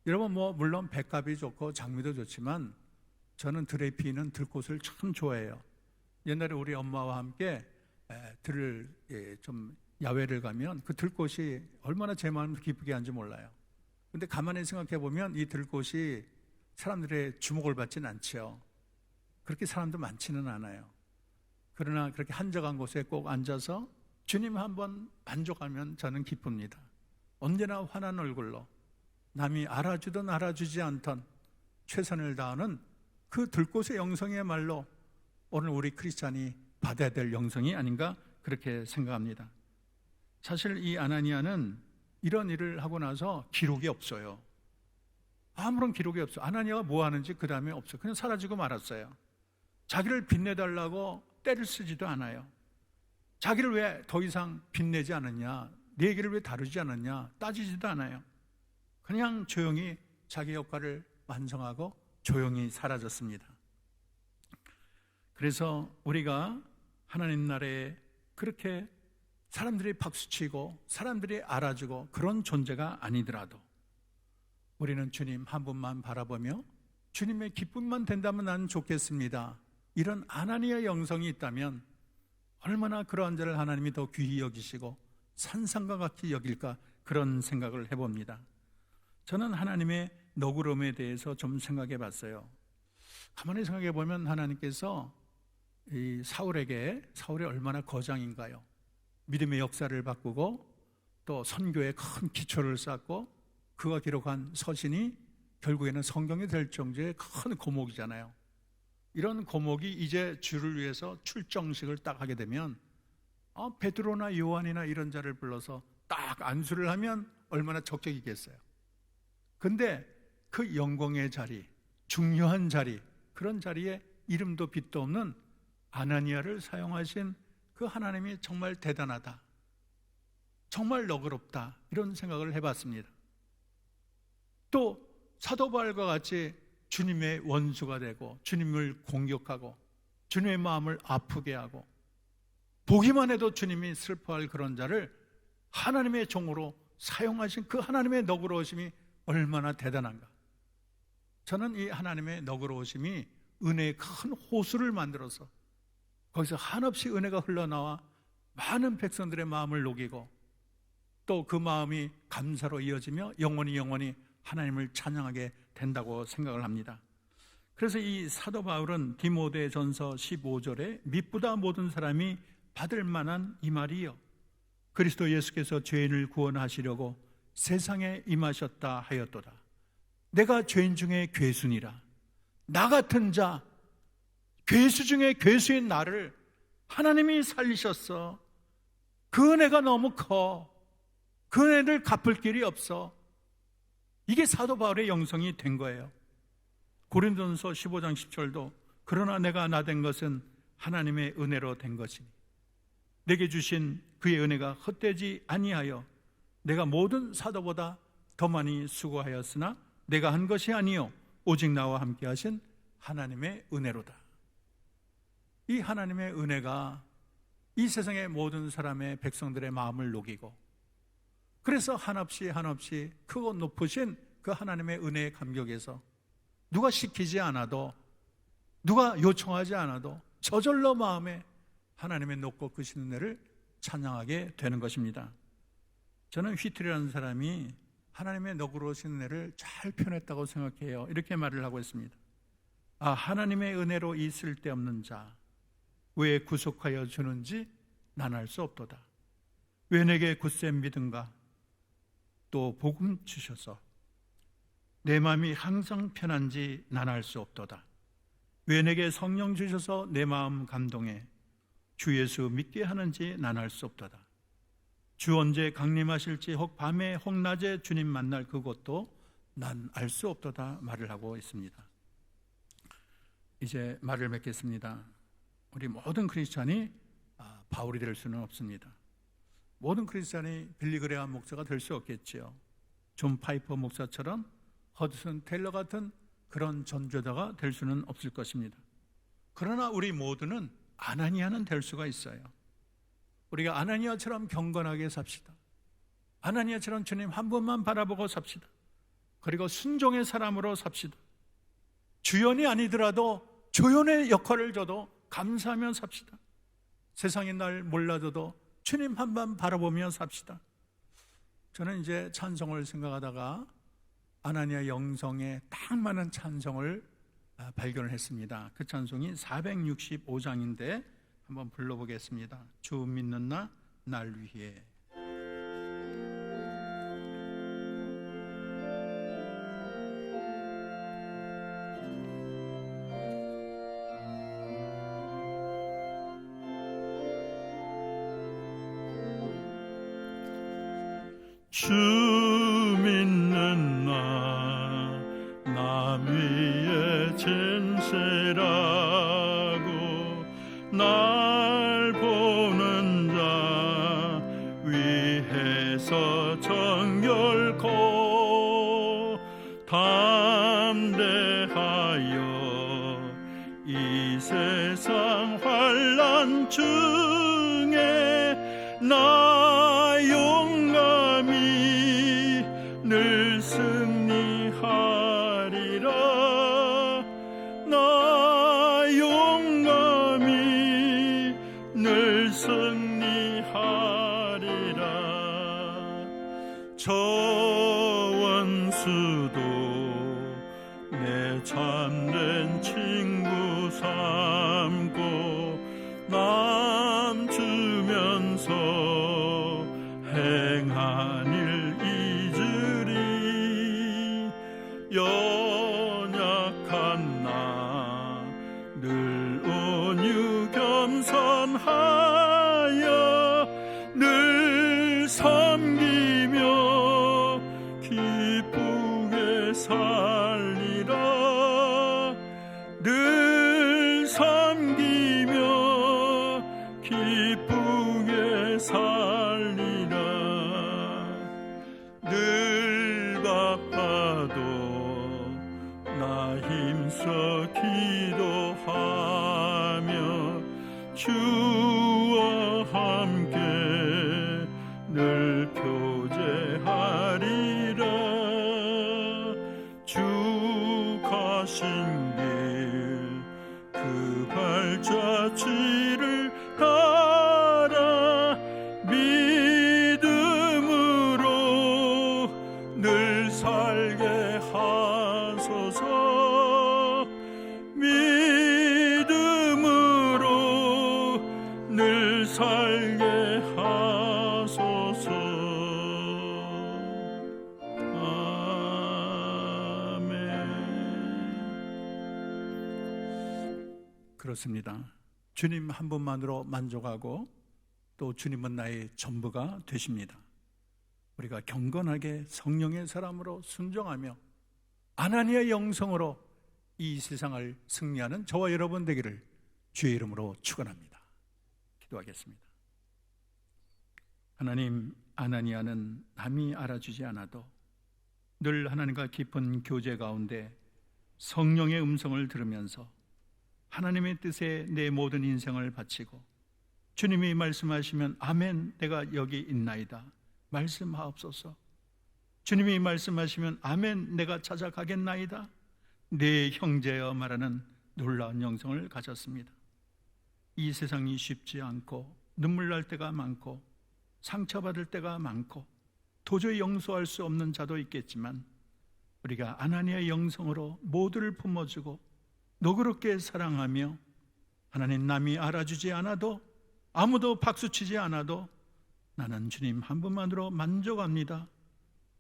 여러분 물론 백합이 좋고 장미도 좋지만 저는 들에 피는 들꽃을 참 좋아해요. 옛날에 우리 엄마와 함께 들을 좀 야외를 가면 그 들꽃이 얼마나 제 마음을 기쁘게 하는지 몰라요. 근데 가만히 생각해 보면 이 들꽃이 사람들의 주목을 받지는 않죠. 그렇게 사람도 많지는 않아요. 그러나 그렇게 한적한 곳에 꼭 앉아서 주님 한번 만족하면 저는 기쁩니다. 언제나 환한 얼굴로 남이 알아주든 알아주지 않던 최선을 다하는 그 들꽃의 영성이야말로 오늘 우리 크리스찬이 받아야 될 영성이 아닌가 그렇게 생각합니다. 사실 이 아나니아는 이런 일을 하고 나서 기록이 없어요. 아무런 기록이 없어요. 아나니아가 뭐 하는지 그 다음에 없어요. 그냥 사라지고 말았어요. 자기를 빛내달라고 때를 쓰지도 않아요. 자기를 왜 더 이상 빛내지 않느냐, 네 얘기를 왜 다루지 않았냐 따지지도 않아요. 그냥 조용히 자기 역할을 완성하고 조용히 사라졌습니다. 그래서 우리가 하나님 나라에 그렇게 사람들이 박수치고 사람들이 알아주고 그런 존재가 아니더라도 우리는 주님 한 분만 바라보며 주님의 기쁨만 된다면 나는 좋겠습니다, 이런 아나니아 영성이 있다면 얼마나 그러한 자를 하나님이 더 귀히 여기시고 산상과 같이 여길까, 그런 생각을 해봅니다. 저는 하나님의 너그러움에 대해서 좀 생각해 봤어요. 가만히 생각해 보면 하나님께서 이 사울이 얼마나 거장인가요? 믿음의 역사를 바꾸고 또 선교에 큰 기초를 쌓고 그가 기록한 서신이 결국에는 성경이 될 정도의 큰 고목이잖아요. 이런 고목이 이제 주를 위해서 출정식을 딱 하게 되면 베드로나 요한이나 이런 자를 불러서 딱 안수를 하면 얼마나 적적이겠어요. 근데 그 영광의 자리, 중요한 자리, 그런 자리에 이름도 빛도 없는 아나니아를 사용하신 그 하나님이 정말 대단하다, 정말 너그럽다, 이런 생각을 해봤습니다. 또 사도 바울과 같이 주님의 원수가 되고 주님을 공격하고 주님의 마음을 아프게 하고 보기만 해도 주님이 슬퍼할 그런 자를 하나님의 종으로 사용하신 그 하나님의 너그러우심이 얼마나 대단한가. 저는 이 하나님의 너그러우심이 은혜의 큰 호수를 만들어서 거기서 한없이 은혜가 흘러나와 많은 백성들의 마음을 녹이고 또 그 마음이 감사로 이어지며 영원히 하나님을 찬양하게 된다고 생각을 합니다. 그래서 이 사도 바울은 디모데전서 15절에 미쁘다 모든 사람이 받을 만한 이 말이요, 그리스도 예수께서 죄인을 구원하시려고 세상에 임하셨다 하였도다. 내가 죄인 중에 괴순이라. 나 같은 자, 괴수 중에 괴수인 나를 하나님이 살리셨어. 그 은혜가 너무 커. 그 은혜를 갚을 길이 없어. 이게 사도 바울의 영성이 된 거예요. 고린도전서 15장 10절도 그러나 내가 나 된 것은 하나님의 은혜로 된 것이니 내게 주신 그의 은혜가 헛되지 아니하여 내가 모든 사도보다 더 많이 수고하였으나 내가 한 것이 아니요 오직 나와 함께 하신 하나님의 은혜로다. 이 하나님의 은혜가 이 세상의 모든 사람의 백성들의 마음을 녹이고 그래서 한없이 크고 높으신 그 하나님의 은혜의 감격에서 누가 시키지 않아도 누가 요청하지 않아도 저절로 마음에 하나님의 높고 크신 은혜를 찬양하게 되는 것입니다. 저는 휘트리라는 사람이 하나님의 너그러우신 은혜를 잘 표현했다고 생각해요. 이렇게 말을 하고 있습니다. 하나님의 은혜로 이 쓸데없는 자 왜 구속하여 주는지 난 알 수 없도다. 왜 내게 굳센 믿음과 또 복음 주셔서 내 마음이 항상 편한지 난 알 수 없도다. 왜 내게 성령 주셔서 내 마음 감동해 주 예수 믿게 하는지 난 알 수 없도다. 주 언제 강림하실지 혹 밤에 혹 낮에 주님 만날 그것도 난 알 수 없도다 말을 하고 있습니다. 이제 말을 맺겠습니다. 우리 모든 크리스찬이 바울이 될 수는 없습니다. 모든 크리스찬이 빌리 그레함 목사가 될 수 없겠지요. 존 파이퍼 목사처럼 허드슨 테일러 같은 그런 전도자가 될 수는 없을 것입니다. 그러나 우리 모두는 아나니아는 될 수가 있어요. 우리가 아나니아처럼 경건하게 삽시다. 아나니아처럼 주님 한 분만 바라보고 삽시다. 그리고 순종의 사람으로 삽시다. 주연이 아니더라도 조연의 역할을 줘도 감사하며 삽시다. 세상이 날 몰라줘도 주님 한 번 바라보며 삽시다. 저는 이제 찬송을 생각하다가 아나니아 영성에 딱 맞는 찬송을 발견을 했습니다. 그 찬송이 465장인데 한번 불러보겠습니다. 주 믿는 나 날 위해. 주 믿는 나 위에 진실하고 날 보는 자 위해 정결코 담대하여 이 세상 환난 중에 나 용감히 늘 승리하리라. 나 용감히 늘 승리하리라. 저 원수도 내 참된 친구 삼고 남주면서 행한 일 잊으리. 연약한 나 늘 온유 겸손하여 늘 섬기며 기쁘게 살리라. 늘 섬기며 기쁘게 살리라. 늘 바빠도 나 힘써 기도하며 주와 함께 늘 교제하리라. 주 가신 길 그 발자취를 따라 믿음으로 늘 살게 하소서. 믿음으로 늘 살게 하소서. 그렇습니다. 주님 한 분만으로 만족하고 또 주님은 나의 전부가 되십니다. 우리가 경건하게 성령의 사람으로 순종하며 아나니아의 영성으로 이 세상을 승리하는 저와 여러분 되기를 주의 이름으로 축원합니다. 기도하겠습니다. 하나님, 아나니아는 남이 알아주지 않아도 늘 하나님과 깊은 교제 가운데 성령의 음성을 들으면서 하나님의 뜻에 내 모든 인생을 바치고 주님이 말씀하시면 아멘, 내가 여기 있나이다 말씀하옵소서. 주님이 말씀하시면 아멘, 내가 찾아가겠나이다 내 형제여 말하는 놀라운 영성을 가졌습니다. 이 세상이 쉽지 않고 눈물 날 때가 많고 상처받을 때가 많고 도저히 용서할 수 없는 자도 있겠지만 우리가 아나니아의 영성으로 모두를 품어주고 너그럽게 사랑하며 하나님, 남이 알아주지 않아도 아무도 박수치지 않아도 나는 주님 한 분만으로 만족합니다.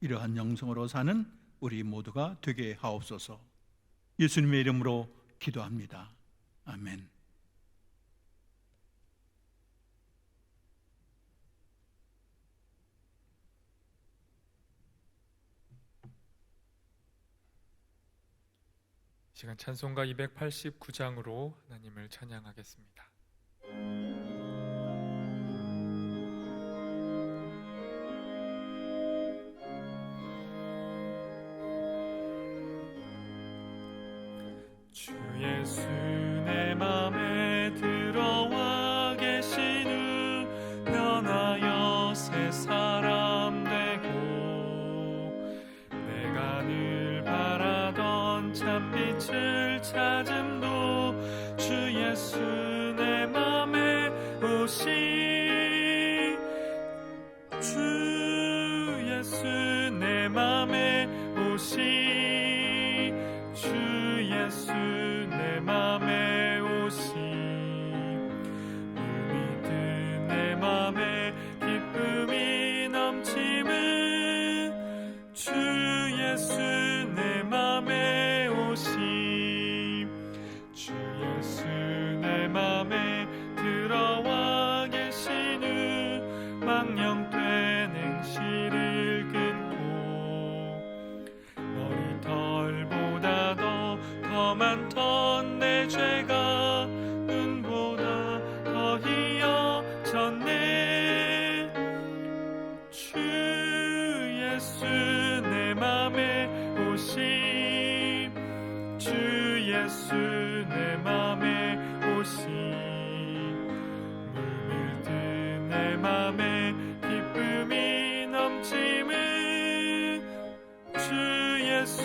이러한 영성으로 사는 우리 모두가 되게 하옵소서. 예수님의 이름으로 기도합니다. 아멘. 시간 찬송가 289장으로 하나님을 찬양하겠습니다. 주 예수 내 맘에 들어와 계신 후 변하여 새 사람 되고 내가 늘 바라던 참빛을 찾음도 주 예수 내 맘에 오시 주 예수 내 맘에 오시 주 예수 내 맘에 오시 물밀듯 내 맘에 기쁨이 넘침은 주 예수 내 맘에 오시 주 예수 내 맘에 들어와 계신 후 망령된 행실을 끊고 머리털보다 더 많던 내 죄가 눈보다 더 희어졌네 주 예수 내 맘에 오심 주 예수 내 맘에 오심 물밀듯 내 맘에 기쁨이 넘침은 주 예수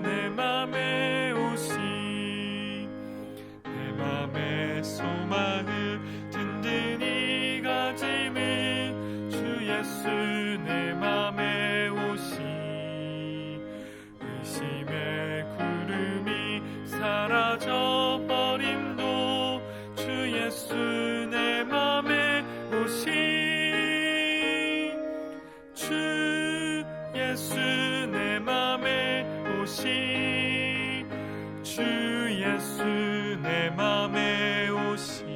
내 맘에 오심 내 맘에 소망을 든든히 가짐은 주 예수 내 맘에 오심 의심의 구름이 사라져 버림도 주 예수 내 맘에 오심 주 예수 내 맘에 오심 주 예수 내 맘에 오심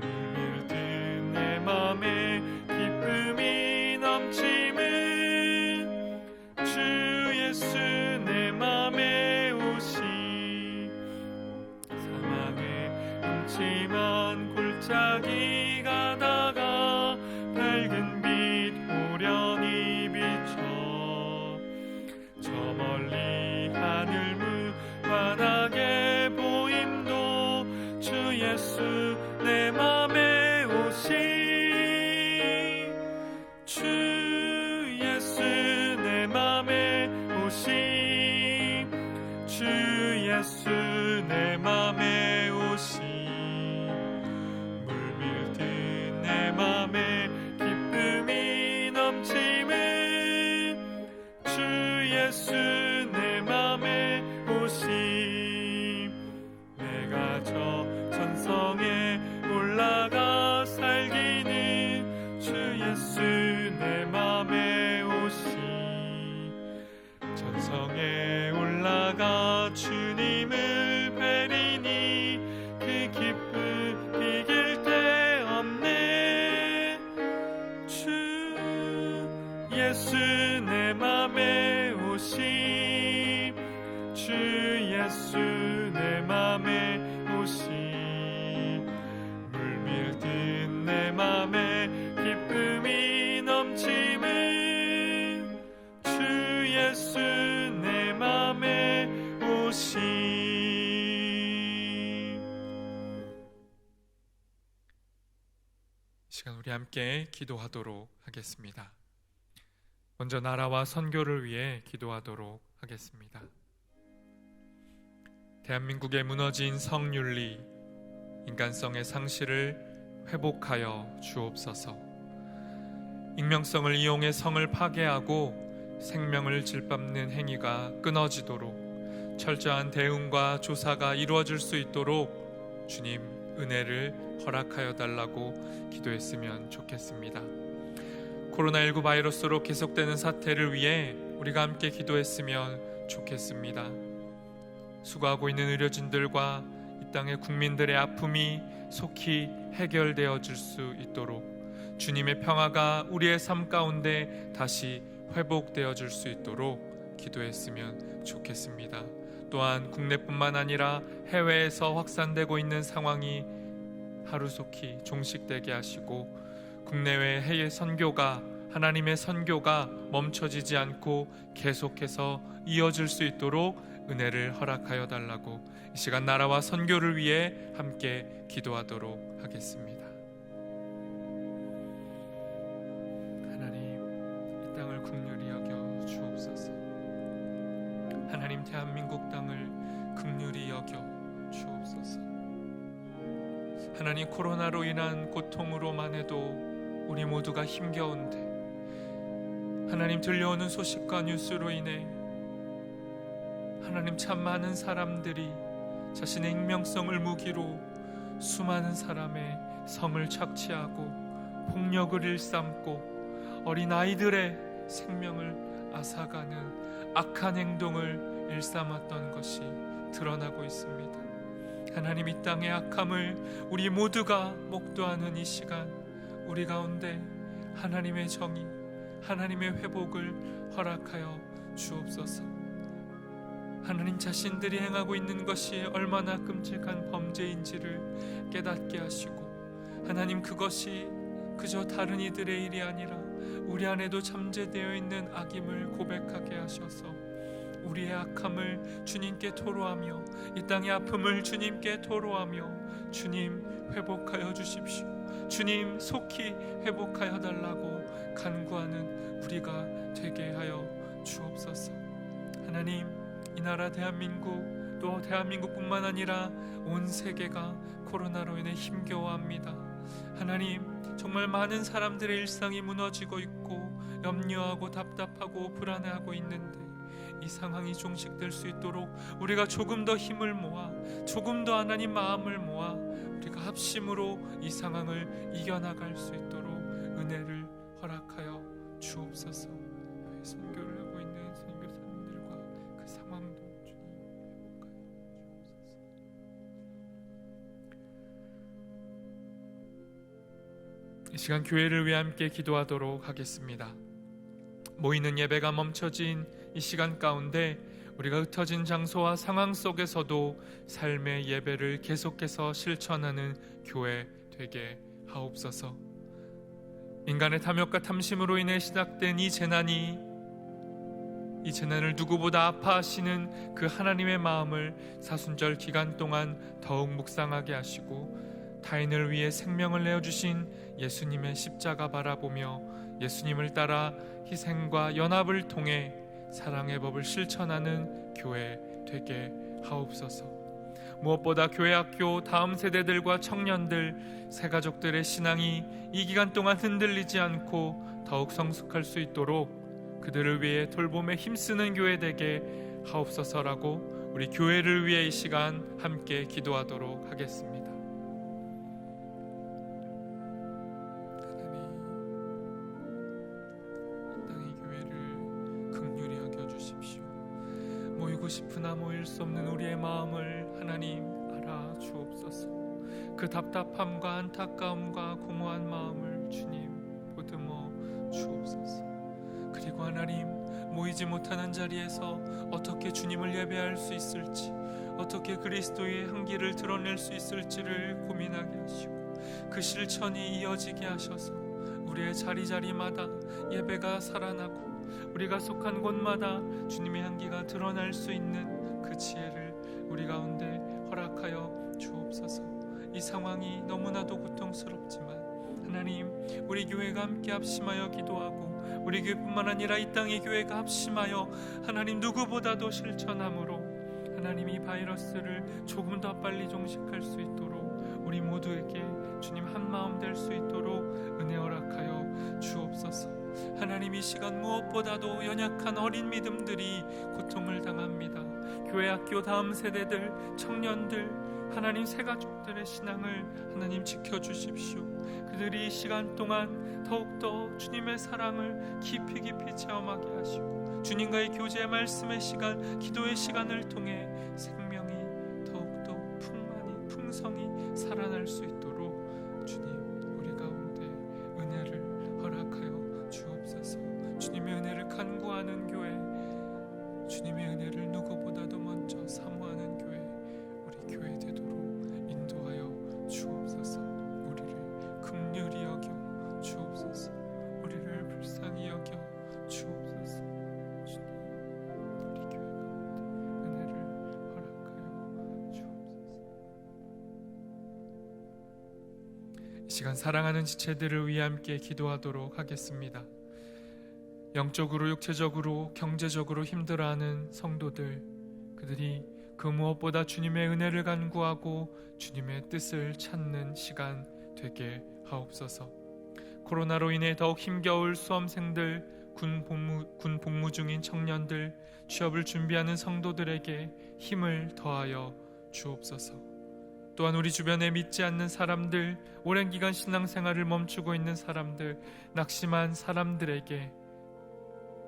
물밀듯 내 맘에 기쁨이 넘침은 주 예수 내 맘에 오심 사망의 음침한 골짜기 가다가 밝은 빛 호련히 비춰 저 멀리 하늘 무바닥에 보임도 주 예수 내 맘에 오심 주 예수 내 맘에 오심 주 예수 내 맘에 오심 물밀듯 내 맘에 기쁨이 넘침은 주 예수 내 맘에 오심 내가 저 천성에 올라가 살기는 주 예수 내 맘에 오심 천성에 올라가 주님을 뵈리니 그 기쁨 이길 데 없네 주 예수 내 맘에 오심 주 예수 내 맘에 오심 물밀듯 내 맘에 기쁨이 넘침은 주 예수 내 맘에 오심 이 시간 우리 함께 기도하도록 하겠습니다. 먼저 나라와 선교를 위해 기도하도록 하겠습니다. 대한민국의 무너진 성윤리, 인간성의 상실을 회복하여 주옵소서. 익명성을 이용해 성을 파괴하고 생명을 짓밟는 행위가 끊어지도록 철저한 대응과 조사가 이루어질 수 있도록 주님 은혜를 허락하여 달라고 기도했으면 좋겠습니다. 코로나19 바이러스로 계속되는 사태를 위해 우리가 함께 기도했으면 좋겠습니다. 수고하고 있는 의료진들과 이 땅의 국민들의 아픔이 속히 해결되어질 수 있도록 주님의 평화가 우리의 삶 가운데 다시 회복되어질 수 있도록 기도했으면 좋겠습니다. 또한 국내뿐만 아니라 해외에서 확산되고 있는 상황이 하루속히 종식되게 하시고 국내외 해외 선교가 하나님의 선교가 멈춰지지 않고 계속해서 이어질 수 있도록 은혜를 허락하여 달라고 이 시간 나라와 선교를 위해 함께 기도하도록 하겠습니다. 하나님, 이 땅을 긍휼히 여겨 주옵소서. 하나님, 대한민국 땅을 긍휼히 여겨 주옵소서. 하나님, 코로나로 인한 고통으로만 해도 우리 모두가 힘겨운데 하나님, 들려오는 소식과 뉴스로 인해 하나님, 참 많은 사람들이 자신의 익명성을 무기로 수많은 사람의 성을 착취하고 폭력을 일삼고 어린아이들의 생명을 앗아가는 악한 행동을 일삼았던 것이 드러나고 있습니다. 하나님, 이 땅의 악함을 우리 모두가 목도하는 이 시간 우리 가운데 하나님의 정의, 하나님의 회복을 허락하여 주옵소서. 하나님 자신들이 행하고 있는 것이 얼마나 끔찍한 범죄인지를 깨닫게 하시고 하나님, 그것이 그저 다른 이들의 일이 아니라 우리 안에도 잠재되어 있는 악임을 고백하게 하셔서 우리의 악함을 주님께 토로하며 이 땅의 아픔을 주님께 토로하며 주님 회복하여 주십시오. 주님 속히 회복하여 달라고 간구하는 우리가 되게 하여 주옵소서. 하나님, 이 나라 대한민국, 또 대한민국뿐만 아니라 온 세계가 코로나로 인해 힘겨워합니다. 하나님, 정말 많은 사람들의 일상이 무너지고 있고 염려하고 답답하고 불안해하고 있는데 이 상황이 종식될 수 있도록 우리가 조금 더 힘을 모아, 조금 더 하나님 마음을 모아 우리가 합심으로 이 상황을 이겨나갈 수 있도록 은혜를 허락하여 주옵소서. 선교를 하고 있는 선교사님들과 그 상황도 주님 회복하여 주옵소서. 이 시간 교회를 위해 함께 기도하도록 하겠습니다. 모이는 예배가 멈춰진 이 시간 가운데 우리가 흩어진 장소와 상황 속에서도 삶의 예배를 계속해서 실천하는 교회 되게 하옵소서. 인간의 탐욕과 탐심으로 인해 시작된 이 재난을 누구보다 아파하시는 그 하나님의 마음을 사순절 기간 동안 더욱 묵상하게 하시고 타인을 위해 생명을 내어주신 예수님의 십자가 바라보며 예수님을 따라 희생과 연합을 통해 사랑의 법을 실천하는 교회 되게 하옵소서. 무엇보다 교회 학교 다음 세대들과 청년들, 새가족들의 신앙이 이 기간 동안 흔들리지 않고 더욱 성숙할 수 있도록 그들을 위해 돌봄에 힘쓰는 교회 되게 하옵소서라고 우리 교회를 위해 이 시간 함께 기도하도록 하겠습니다. 모이고 싶으나 모일 수 없는 우리의 마음을 하나님 알아 주옵소서. 그 답답함과 안타까움과 공허한 마음을 주님 보듬어 주옵소서. 그리고 하나님, 모이지 못하는 자리에서 어떻게 주님을 예배할 수 있을지, 어떻게 그리스도의 향기를 드러낼 수 있을지를 고민하게 하시고 그 실천이 이어지게 하셔서 우리의 자리자리마다 예배가 살아나고 우리가 속한 곳마다 주님의 향기가 드러날 수 있는 그 지혜를 우리 가운데 허락하여 주옵소서. 이 상황이 너무나도 고통스럽지만 하나님, 우리 교회가 함께 합심하여 기도하고 우리 교회뿐만 아니라 이 땅의 교회가 합심하여 하나님 누구보다도 실천함으로 하나님 이 바이러스를 조금 더 빨리 종식할 수 있도록 우리 모두에게 주님 한마음 될 수 있도록 은혜 허락하여 주옵소서. 하나님, 이 시간 무엇보다도 연약한 어린 믿음들이 고통을 당합니다. 교회 학교 다음 세대들, 청년들, 하나님 새가족들의 신앙을 하나님 지켜주십시오. 그들이 이 시간 동안 더욱더 주님의 사랑을 깊이 체험하게 하시고 주님과의 교제 말씀의 시간, 기도의 시간을 통해 생명이 더욱더 풍성히 살아날 수 있도록 주님 우리 가운데 은혜를 허락하여 주옵소서. 주님의 은혜를 간구하는 교회, 주님의 은혜를 누구보다도 먼저 사모하는 교회, 우리 교회 되도록 인도하여 주옵소서. 우리를 긍휼히 여겨 주옵소서. 우리를 불쌍히 여겨 주옵소서. 주님, 우리 교회 가운데 은혜를 허락하여 주옵소서. 이 시간 사랑하는 지체들을 위해 함께 기도하도록 하겠습니다. 영적으로, 육체적으로, 경제적으로 힘들어하는 성도들, 그들이 그 무엇보다 주님의 은혜를 간구하고 주님의 뜻을 찾는 시간 되게 하옵소서. 코로나로 인해 더욱 힘겨울 수험생들, 군 복무 중인 청년들, 취업을 준비하는 성도들에게 힘을 더하여 주옵소서. 또한 우리 주변에 믿지 않는 사람들, 오랜 기간 신앙생활을 멈추고 있는 사람들, 낙심한 사람들에게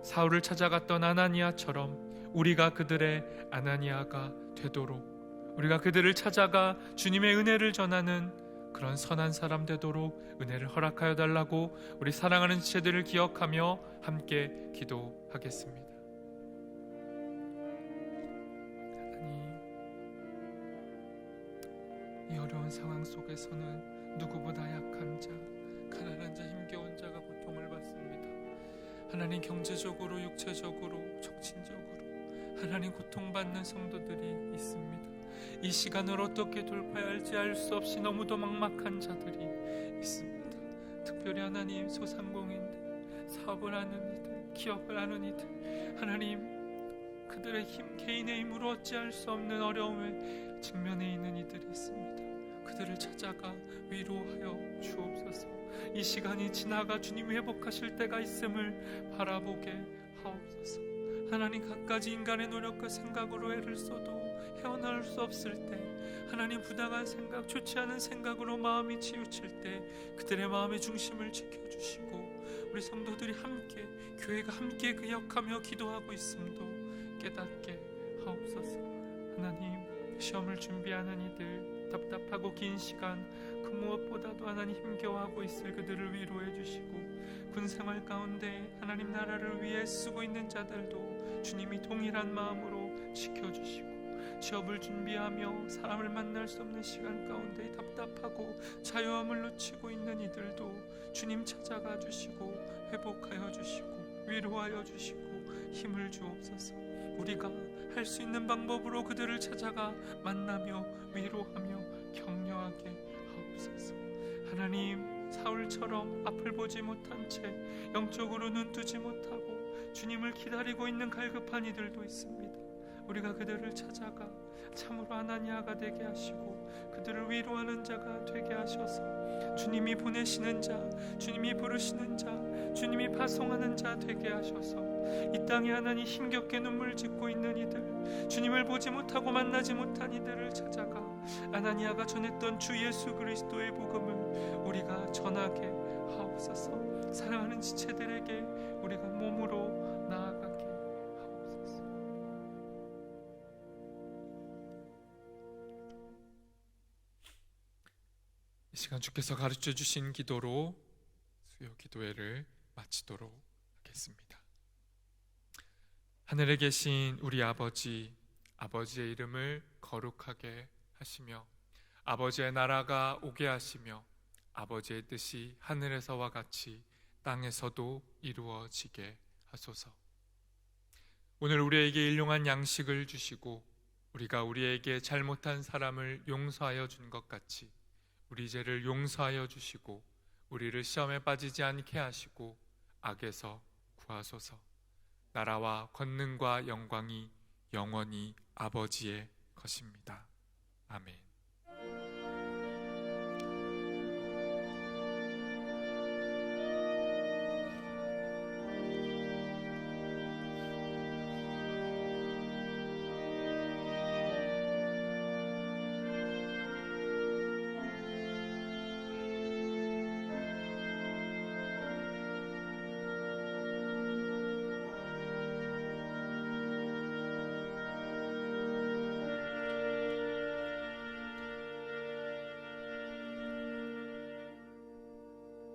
사울을 찾아갔던 아나니아처럼 우리가 그들의 아나니아가 되도록, 우리가 그들을 찾아가 주님의 은혜를 전하는 그런 선한 사람 되도록 은혜를 허락하여 달라고 우리 사랑하는 지체들을 기억하며 함께 기도하겠습니다. 하나님, 이 어려운 상황 속에서는 누구보다 약한 자, 가난한 자, 힘겨운 자가 고통을 받습니다. 하나님, 경제적으로, 육체적으로, 정신적으로 하나님 고통받는 성도들이 있습니다. 이 시간을 어떻게 돌파해야 할지 알 수 없이 너무도 막막한 자들이 있습니다. 특별히 하나님, 소상공인들, 사업을 하는 이들, 기업을 하는 이들, 하나님, 그들의 힘, 개인의 힘으로 어찌할 수 없는 어려움에 직면해 있는 이들이 있습니다. 그들을 찾아가 위로하여 주옵소서. 이 시간이 지나가 주님 회복하실 때가 있음을 바라보게 하옵소서. 하나님, 갖가지 인간의 노력과 생각으로 애를 써도 헤어나올 수 없을 때, 하나님, 부당한 생각, 좋지 않은 생각으로 마음이 치우칠 때 그들의 마음의 중심을 지켜주시고, 우리 성도들이 함께, 교회가 함께 기억하며 기도하고 있음도 깨닫게 하옵소서. 하나님, 시험을 준비하는 이들, 답답하고 긴 시간 그 무엇보다도 하나님 힘겨워하고 있을 그들을 위로해 주시고, 군생활 가운데 하나님 나라를 위해 쓰고 있는 자들도 주님이 동일한 마음으로 지켜주시고, 취업을 준비하며 사람을 만날 수 없는 시간 가운데 답답하고 자유함을 놓치고 있는 이들도 주님 찾아가 주시고 회복하여 주시고 위로하여 주시고 힘을 주옵소서. 우리가 할 수 있는 방법으로 그들을 찾아가 만나며 위로하며 격려하게 하옵소서. 하나님, 사울처럼 앞을 보지 못한 채 영적으로 눈 뜨지 못하고 주님을 기다리고 있는 갈급한 이들도 있습니다. 우리가 그들을 찾아가 참으로 아나니아가 되게 하시고 그들을 위로하는 자가 되게 하셔서 주님이 보내시는 자, 주님이 부르시는 자, 주님이 파송하는 자 되게 하셔서 이 땅에 하나님 힘겹게 눈물 짓고 있는 이들, 주님을 보지 못하고 만나지 못한 이들을 찾아가 아나니아가 전했던 주 예수 그리스도의 복음을 우리가 전하게 하옵소서. 사랑하는 지체들에게 우리가 몸으로 나아가게 하옵소서. 이 시간 주께서 가르쳐 주신 기도로 수요 기도회를 마치도록 하겠습니다. 하늘에 계신 우리 아버지, 아버지의 이름을 거룩하게 하시며 아버지의 나라가 오게 하시며 아버지의 뜻이 하늘에서와 같이 땅에서도 이루어지게 하소서. 오늘 우리에게 일용할 양식을 주시고 우리가 우리에게 잘못한 사람을 용서하여 준 것 같이 우리 죄를 용서하여 주시고 우리를 시험에 빠지지 않게 하시고 악에서 구하소서. 나라와 권능과 영광이 영원히 아버지의 것입니다. 아멘.